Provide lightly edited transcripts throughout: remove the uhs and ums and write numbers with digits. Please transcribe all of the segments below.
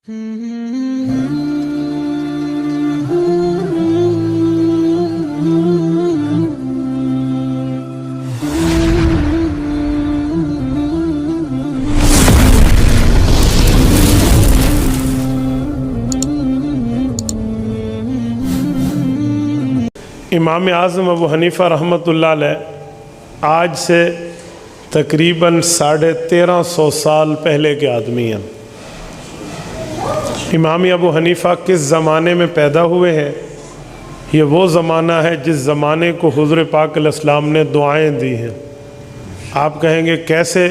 امام اعظم ابو حنیفہ رحمۃ اللہ علیہ آج سے تقریباً 1350 سال پہلے کے آدمی ہیں۔ امام ابو حنیفہ کس زمانے میں پیدا ہوئے ہیں؟ یہ وہ زمانہ ہے جس زمانے کو حضور پاک علیہ السلام نے دعائیں دی ہیں۔ آپ کہیں گے کیسے؟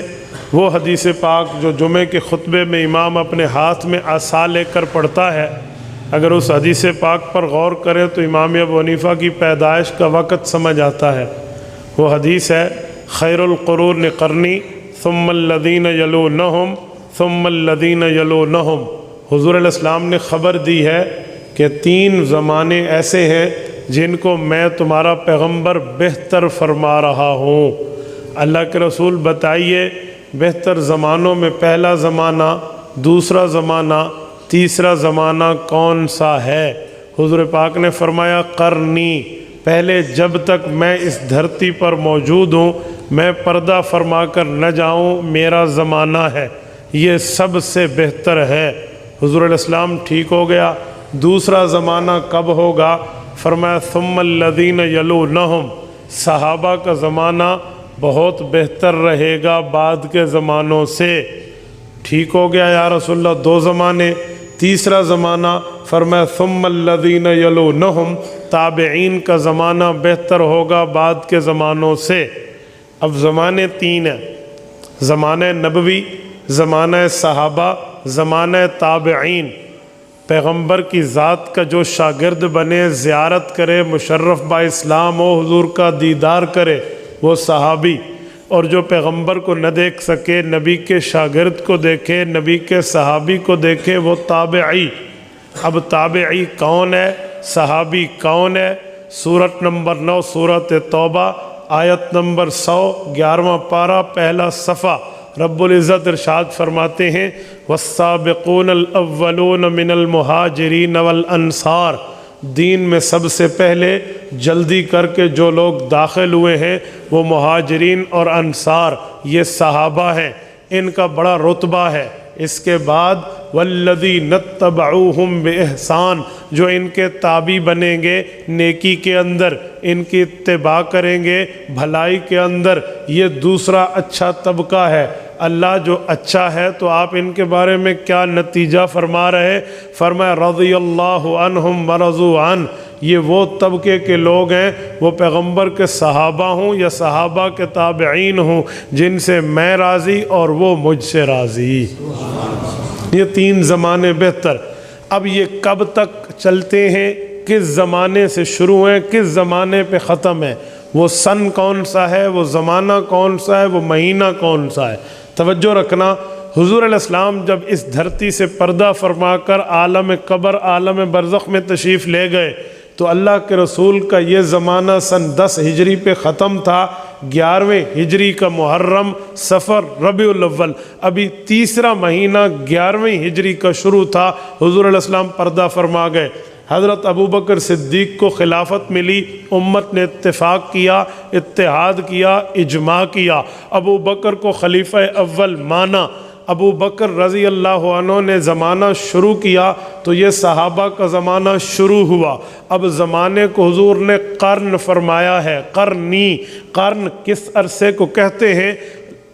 وہ حدیث پاک جو جمعے کے خطبے میں امام اپنے ہاتھ میں عصا لے کر پڑھتا ہے، اگر اس حدیث پاک پر غور کریں تو امام ابو حنیفہ کی پیدائش کا وقت سمجھ آتا ہے۔ وہ حدیث ہے خیر القرون قرنی ثم الذین یلونہم ثم الذین یلونہم۔ حضور علیہ السلام نے خبر دی ہے کہ 3 زمانے ایسے ہیں جن کو میں تمہارا پیغمبر بہتر فرما رہا ہوں۔ اللہ کے رسول بتائیے بہتر زمانوں میں پہلا زمانہ، دوسرا زمانہ، تیسرا زمانہ کون سا ہے؟ حضور پاک نے فرمایا قرنی، پہلے جب تک میں اس دھرتی پر موجود ہوں میں پردہ فرما کر نہ جاؤں میرا زمانہ ہے، یہ سب سے بہتر ہے۔ حضور علیہ السلام ٹھیک ہو گیا۔ دوسرا زمانہ کب ہوگا؟ فرمایا ثم الذین یلونہم، صحابہ کا زمانہ بہت بہتر رہے گا بعد کے زمانوں سے۔ ٹھیک ہو گیا یا رسول اللہ 2 زمانے۔ تیسرا زمانہ فرمایا ثم الذین یلونہم، تابعین کا زمانہ بہتر ہوگا بعد کے زمانوں سے۔ اب زمانے 3 ہیں، زمانہ نبوی، زمانہ صحابہ، زمانہ تابعین۔ پیغمبر کی ذات کا جو شاگرد بنے، زیارت کرے، مشرف با اسلام ہو، حضور کا دیدار کرے، وہ صحابی، اور جو پیغمبر کو نہ دیکھ سکے، نبی کے شاگرد کو دیکھے، نبی کے صحابی کو دیکھے، وہ تابعی۔ اب تابعی کون ہے؟ صحابی کون ہے؟ سورت نمبر 9 سورت توبہ آیت نمبر 100، 11واں پارہ، پہلا صفحہ۔ رب العزت ارشاد فرماتے ہیں والسابقون الاولون من المہاجرین والانصار، دین میں سب سے پہلے جلدی کر کے جو لوگ داخل ہوئے ہیں وہ مہاجرین اور انصار، یہ صحابہ ہیں، ان کا بڑا رتبہ ہے۔ اس کے بعد والذین اتبعوہم بإحسان، جو ان کے تابع بنیں گے نیکی کے اندر، ان کی اتباع کریں گے بھلائی کے اندر، یہ دوسرا اچھا طبقہ ہے۔ اللہ جو اچھا ہے تو آپ ان کے بارے میں کیا نتیجہ فرما رہے؟ فرمایا رضی اللہ عنہم ورضوا عنہ، یہ وہ طبقے کے لوگ ہیں، وہ پیغمبر کے صحابہ ہوں یا صحابہ کے تابعین ہوں، جن سے میں راضی اور وہ مجھ سے راضی۔ یہ 3 زمانے بہتر۔ اب یہ کب تک چلتے ہیں؟ کس زمانے سے شروع ہیں، کس زمانے پہ ختم ہے؟ وہ سن کون سا ہے، وہ زمانہ کون سا ہے، وہ مہینہ کون سا ہے؟ توجہ رکھنا، حضور علیہ السلام جب اس دھرتی سے پردہ فرما کر عالم قبر، عالم برزخ میں تشریف لے گئے تو اللہ کے رسول کا یہ زمانہ سن 10 ہجری پہ ختم تھا۔ 11ویں ہجری کا محرم، صفر، ربیع الاول، ابھی تیسرا مہینہ 11ویں ہجری کا شروع تھا، حضور علیہ السلام پردہ فرما گئے۔ حضرت ابوبکر صدیق کو خلافت ملی، امت نے اتفاق کیا، اتحاد کیا، اجماع کیا، ابو بکر کو خلیفہ اول مانا۔ ابو بکر رضی اللہ عنہ نے زمانہ شروع کیا تو یہ صحابہ کا زمانہ شروع ہوا۔ اب زمانے کو حضور نے قرن فرمایا ہے، قرنی۔ قرن کس عرصے کو کہتے ہیں؟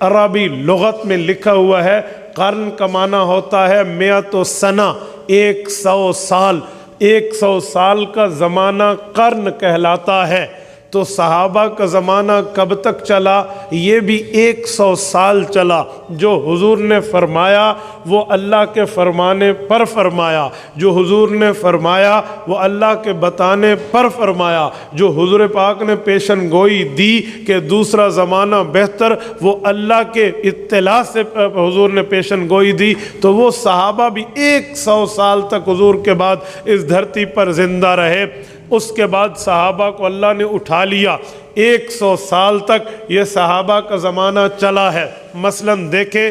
عربی لغت میں لکھا ہوا ہے، قرن کا معنی ہوتا ہے 100 سنہ، 100 سال۔ 100 سال کا زمانہ قرن کہلاتا ہے۔ تو صحابہ کا زمانہ کب تک چلا؟ یہ بھی 100 سال چلا۔ جو حضور نے فرمایا وہ اللہ کے فرمانے پر فرمایا، جو حضور نے فرمایا وہ اللہ کے بتانے پر فرمایا، جو حضور پاک نے پیشن گوئی دی کہ دوسرا زمانہ بہتر، وہ اللہ کے اطلاع سے حضور نے پیشن گوئی دی، تو وہ صحابہ بھی 100 سال تک حضور کے بعد اس دھرتی پر زندہ رہے۔ اس کے بعد صحابہ کو اللہ نے اٹھا لیا، 100 سال تک یہ صحابہ کا زمانہ چلا ہے۔ مثلاً دیکھیں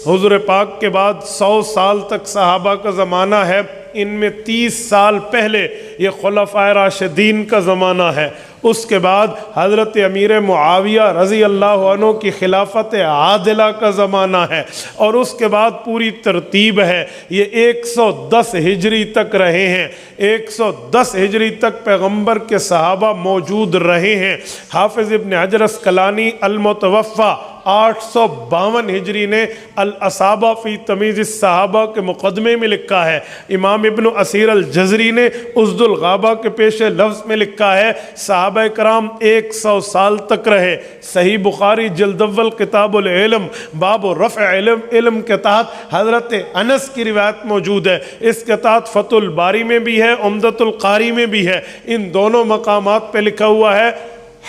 حضور پاک کے بعد 100 سال تک صحابہ کا زمانہ ہے، ان میں 30 سال پہلے یہ خلفائے راشدین کا زمانہ ہے، اس کے بعد حضرت امیر معاویہ رضی اللہ عنہ کی خلافت عادلہ کا زمانہ ہے، اور اس کے بعد پوری ترتیب ہے، یہ 110 ہجری تک رہے ہیں، 110 ہجری تک پیغمبر کے صحابہ موجود رہے ہیں۔ حافظ ابن حجر اسقلانی المتوفی 852 ہجری نے الاصابہ فی تمیز الصحابہ کے مقدمے میں لکھا ہے، امام ابن اسیر الجزری نے اسد الغابہ کے پیش لفظ میں لکھا ہے صحابہ کرام 100 سال تک رہے۔ صحیح بخاری جلد اول کتاب العلم باب رفع علم کے تحت حضرت انس کی روایت موجود ہے، اس کے تحت فتح الباری میں بھی ہے، عمدۃ القاری میں بھی ہے، ان دونوں مقامات پہ لکھا ہوا ہے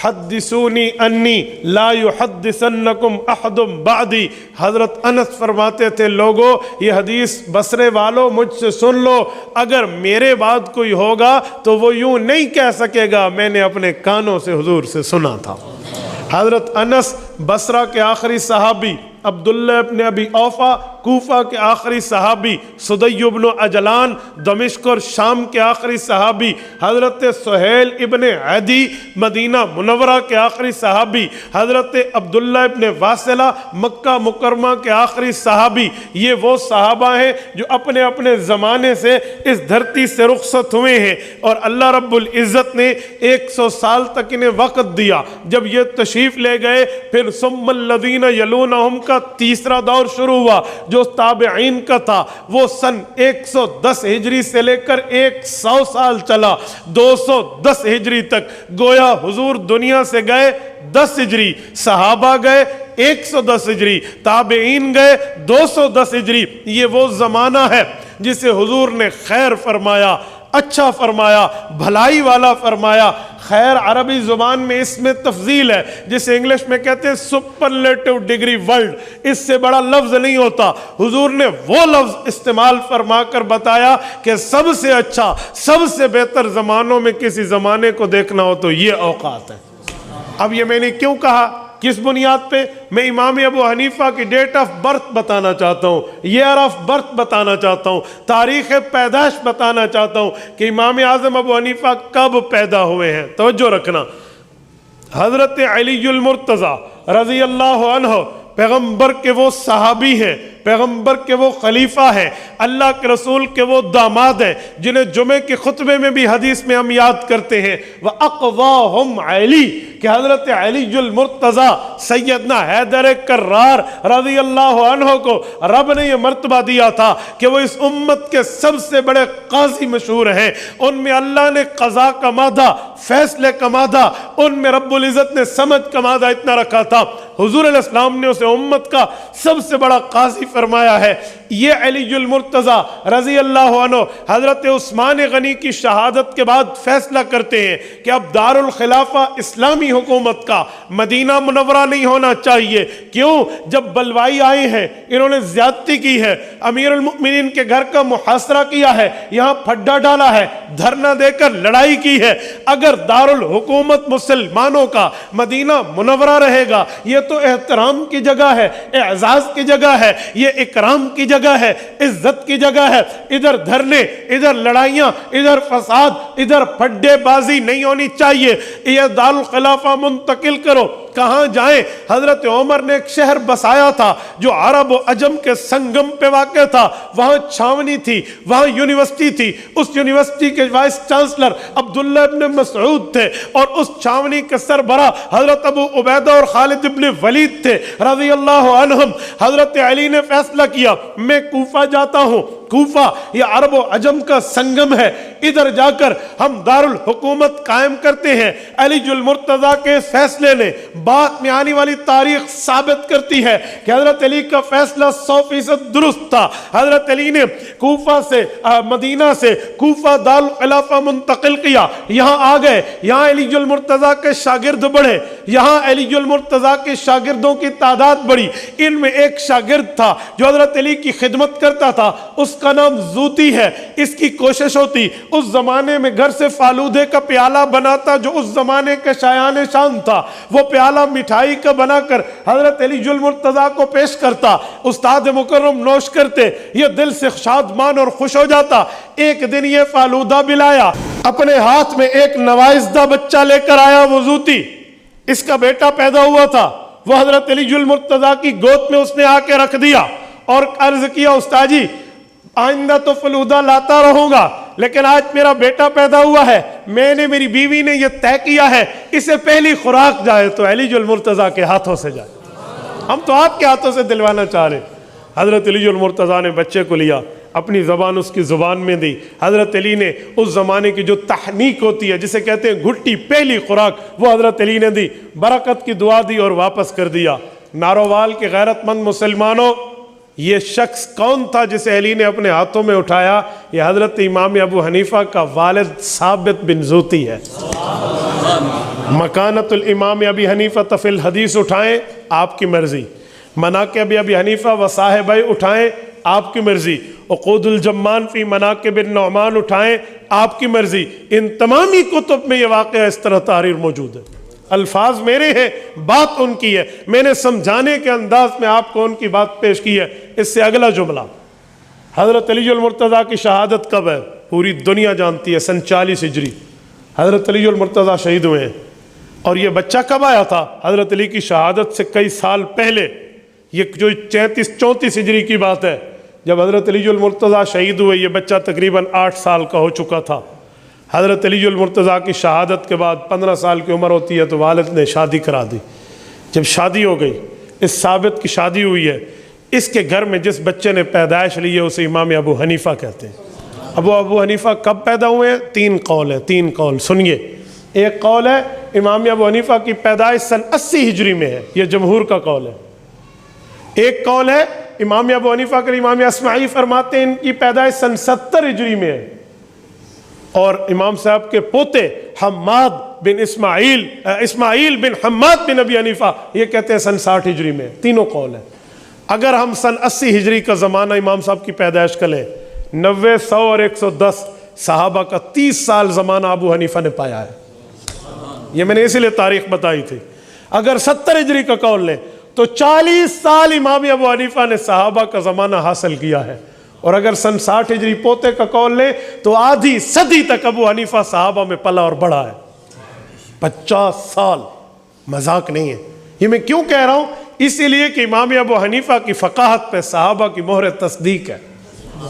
حدثونی انی لا یحدثنکم احد بعدی۔ حضرت انس فرماتے تھے لوگو یہ حدیث بصرے والو مجھ سے سن لو، اگر میرے بعد کوئی ہوگا تو وہ یوں نہیں کہہ سکے گا میں نے اپنے کانوں سے حضور سے سنا تھا۔ حضرت انس بصرہ کے آخری صحابی، عبداللہ ابن ابی اوفا کوفہ کے آخری صحابی، سدی ابن اجلان دمشق اور شام کے آخری صحابی، حضرت سہیل ابن عدی مدینہ منورہ کے آخری صحابی، حضرت عبداللہ ابن واصلہ مکہ مکرمہ کے آخری صحابی، یہ وہ صحابہ ہیں جو اپنے اپنے زمانے سے اس دھرتی سے رخصت ہوئے ہیں، اور اللہ رب العزت نے 100 سال تک انہیں وقت دیا۔ جب یہ تشریف لے گئے پھر ثم الذین یلونہم کا تیسرا دور شروع ہوا جو تابعین کا تھا، وہ سن 110 ہجری سے لے کر 100 سال چلا، 210 ہجری تک، گویا حضور دنیا سے گئے 10 ہجری، صحابہ گئے 110 ہجری، تابعین گئے 210 ہجری۔ یہ وہ زمانہ ہے جسے حضور نے خیر فرمایا، اچھا فرمایا، بھلائی والا فرمایا۔ خیر عربی زبان میں اس میں تفضیل ہے، جسے انگلش میں کہتے ہیں سپرلیٹو ڈگری ورلڈ، اس سے بڑا لفظ نہیں ہوتا۔ حضور نے وہ لفظ استعمال فرما کر بتایا کہ سب سے اچھا، سب سے بہتر زمانوں میں کسی زمانے کو دیکھنا ہو تو یہ اوقات ہے۔ اب یہ میں نے کیوں کہا، کس بنیاد پہ؟ میں امام ابو حنیفہ کی ڈیٹ آف برتھ بتانا چاہتا ہوں، ایئر آف برتھ بتانا چاہتا ہوں، تاریخ پیدائش بتانا چاہتا ہوں کہ امام اعظم ابو حنیفہ کب پیدا ہوئے ہیں۔ توجہ رکھنا، حضرت علی المرتضیٰ رضی اللہ عنہ پیغمبر کے وہ صحابی ہیں، پیغمبر کے وہ خلیفہ ہیں، اللہ کے رسول کے وہ داماد ہیں جنہیں جمعے کے خطبے میں بھی حدیث میں ہم یاد کرتے ہیں، وَأَقْضَاهُمْ عَلِي، کہ حضرت علی المرتضیٰ سیدنا حیدر کرار رضی اللہ عنہ کو رب نے یہ مرتبہ دیا تھا کہ وہ اس امت کے سب سے بڑے قاضی مشہور ہیں، ان میں اللہ نے قضاء کا مادہ، فیصلے کا مادہ، ان میں رب العزت نے سمجھ کا مادہ اتنا رکھا تھا، حضور علیہ السلام نے اسے امت کا سب سے بڑا قاضی فرمایا ہے۔ یہ علی المرتضیٰ رضی اللہ عنہ حضرت عثمان غنی کی شہادت کے بعد فیصلہ کرتے ہیں کہ اب دار الخلافہ اسلامی حکومت کا مدینہ منورہ نہیں ہونا چاہیے۔ کیوں؟ جب بلوائی آئے ہیں، انہوں نے زیادتی کی ہے، امیر المؤمنین کے گھر کا محاصرہ کیا ہے، یہاں پھڈا ڈالا ہے، دھرنا دے کر لڑائی کی ہے، اگر دار الحکومت مسلمانوں کا مدینہ منورہ رہے گا، یہ تو احترام کی جگہ ہے، اعزاز کی جگہ ہے، یہ اکرام کی جگہ ہے، عزت کی جگہ ہے، ادھر دھرنے، ادھر لڑائیاں، ادھر فساد، ادھر پھڈے بازی نہیں ہونی چاہیے، یہ دار الخلافہ منتقل کرو۔ کہاں جائیں؟ حضرت عمر نے ایک شہر بسایا تھا جو عرب و عجم کے سنگم پہ واقع تھا، وہاں چھاونی تھی، وہاں یونیورسٹی تھی، اس یونیورسٹی کے وائس چانسلر عبداللہ ابن مسعود تھے، اور اس چھاونی کے سربراہ حضرت ابو عبیدہ اور خالد ابن ولید تھے رضی اللہ عنہم۔ حضرت علی نے فیصلہ کیا میں کوفہ جاتا ہوں، کوفہ یہ عرب و عجم کا سنگم ہے، ادھر جا کر ہم دارالحکومت قائم کرتے ہیں۔ علی المرتضیٰ کے فیصلے نے بعد میں آنے والی تاریخ ثابت کرتی ہے کہ حضرت علی کا فیصلہ 100% درست تھا۔ حضرت علی نے کوفہ سے مدینہ سے کوفہ دارالخلافہ منتقل کیا، یہاں آ گئے، یہاں علی المرتضیٰ کے شاگرد بڑھے، یہاں علی المرتضیٰ کے شاگردوں کی تعداد بڑی، ان میں ایک شاگرد تھا جو حضرت علی کی خدمت کرتا تھا، اس کا نام زوتی ہے۔ اس کی کوشش ہوتی اس زمانے میں گھر سے فالودے کا پیالہ بناتا جو اس زمانے کا شایان شان تھا، وہ پیالہ مٹھائی کا بنا کر حضرت علی المرتضیٰ کو پیش کرتا، استاد مکرم نوش کرتے، یہ دل سے شادمان اور خوش ہو جاتا۔ ایک دن یہ فالودہ بھی لایا، اپنے ہاتھ میں ایک نوائزدہ بچہ لے کر آیا وہ زوتی، اس کا بیٹا پیدا ہوا تھا، وہ حضرت علی المرتضیٰ کی گود میں اس نے آ کے رکھ دیا اور عرض کیا استاد جی آئندہ تو فلودہ لاتا رہوں گا، لیکن آج میرا بیٹا پیدا ہوا ہے، میں نے میری بیوی نے یہ طے کیا ہے اسے پہلی خوراک جائے تو علی المرتضیٰ کے ہاتھوں سے جائے، ہم تو آپ کے ہاتھوں سے دلوانا چاہ رہے۔ حضرت علی المرتضیٰ نے بچے کو لیا، اپنی زبان اس کی زبان میں دی، حضرت علی نے اس زمانے کی جو تحنیک ہوتی ہے جسے کہتے ہیں گھٹی، پہلی خوراک وہ حضرت علی نے دی، برکت کی دعا دی اور واپس کر دیا۔ نارووال کے غیرت مند مسلمانوں، یہ شخص کون تھا جسے علی نے اپنے ہاتھوں میں اٹھایا؟ یہ حضرت امام ابو حنیفہ کا والد ثابت بن زوتی ہے۔ مکانت الامام ابی حنیفہ فی الحدیث اٹھائیں آپ کی مرضی، مناقب ابی حنیفہ و صاحبہ اٹھائیں آپ کی مرضی، عقود الجمان فی مناقب النعمان اٹھائیں آپ کی مرضی، ان تمامی کتب میں یہ واقعہ اس طرح تحریر موجود ہے۔ الفاظ میرے ہیں، بات ان کی ہے، میں نے سمجھانے کے انداز میں آپ کو ان کی بات پیش کی ہے۔ اس سے اگلا جملہ، حضرت علی المرتضیٰ کی شہادت کب ہے؟ پوری دنیا جانتی ہے، سن 40 ہجری حضرت علی المرتضیٰ شہید ہوئے ہیں۔ اور یہ بچہ کب آیا تھا؟ حضرت علی کی شہادت سے کئی سال پہلے، یہ جو 34 ہجری کی بات ہے، جب حضرت علی المرتضیٰ شہید ہوئے یہ بچہ تقریباً 8 سال کا ہو چکا تھا۔ حضرت علی المرتضیٰ کی شہادت کے بعد 15 سال کی عمر ہوتی ہے تو والد نے شادی کرا دی۔ جب شادی ہو گئی، اس ثابت کی شادی ہوئی ہے، اس کے گھر میں جس بچے نے پیدائش لی ہے اسے امام ابو حنیفہ کہتے ہیں۔ ابو حنیفہ کب پیدا ہوئے ہیں؟ 3 قول ہیں، 3 قول سنیے۔ ایک قول ہے امام ابو حنیفہ کی پیدائش سن 80 ہجری میں ہے، یہ جمہور کا قول ہے۔ ایک قول ہے امام ابو حنیفہ کے امام اسماعی فرماتے ہیں ان کی پیدائش سن 70 ہجری میں ہے، اور امام صاحب کے پوتے حماد بن اسماعیل بن حماد بن ابی حنیفہ یہ کہتے ہیں سن 60 ہجری میں۔ تینوں قول ہیں۔ اگر ہم سن 80 ہجری کا زمانہ امام صاحب کی پیدائش کا لیں، 90 100 اور 110 صحابہ کا 30 سال زمانہ ابو حنیفہ نے پایا ہے۔ یہ میں نے اسی لیے تاریخ بتائی تھی۔ اگر 70 ہجری کا قول لیں تو 40 سال امام ابو حنیفہ نے صحابہ کا زمانہ حاصل کیا ہے، اور اگر سن 60 ہجری پوتے کا قول لیں تو آدھی صدی تک ابو حنیفہ صحابہ میں پلا اور بڑھا ہے۔ 50 سال مذاق نہیں ہے۔ یہ میں کیوں کہہ رہا ہوں؟ اسی لیے کہ امام ابو حنیفہ کی فقاہت پہ صحابہ کی مہر تصدیق ہے،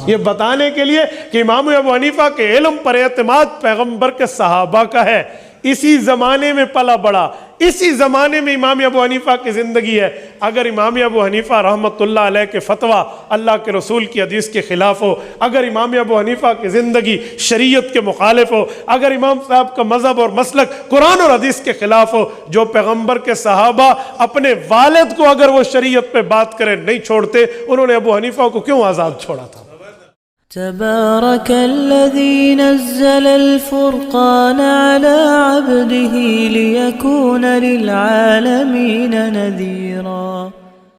یہ بتانے کے لیے کہ امام ابو حنیفہ کے علم پر اعتماد پیغمبر کے صحابہ کا ہے۔ اسی زمانے میں پلا بڑا، اسی زمانے میں امام ابو حنیفہ کی زندگی ہے۔ اگر امام ابو حنیفہ رحمۃ اللہ علیہ کے فتویٰ اللہ کے رسول کی حدیث کے خلاف ہو، اگر امام ابو حنیفہ کی زندگی شریعت کے مخالف ہو، اگر امام صاحب کا مذہب اور مسلک قرآن اور حدیث کے خلاف ہو، جو پیغمبر کے صحابہ اپنے والد کو اگر وہ شریعت پہ بات کریں نہیں چھوڑتے، انہوں نے ابو حنیفہ کو کیوں آزاد چھوڑا تھا؟ تبارك الذي نزل الفرقان على عبده ليكون للعالمين نذيرا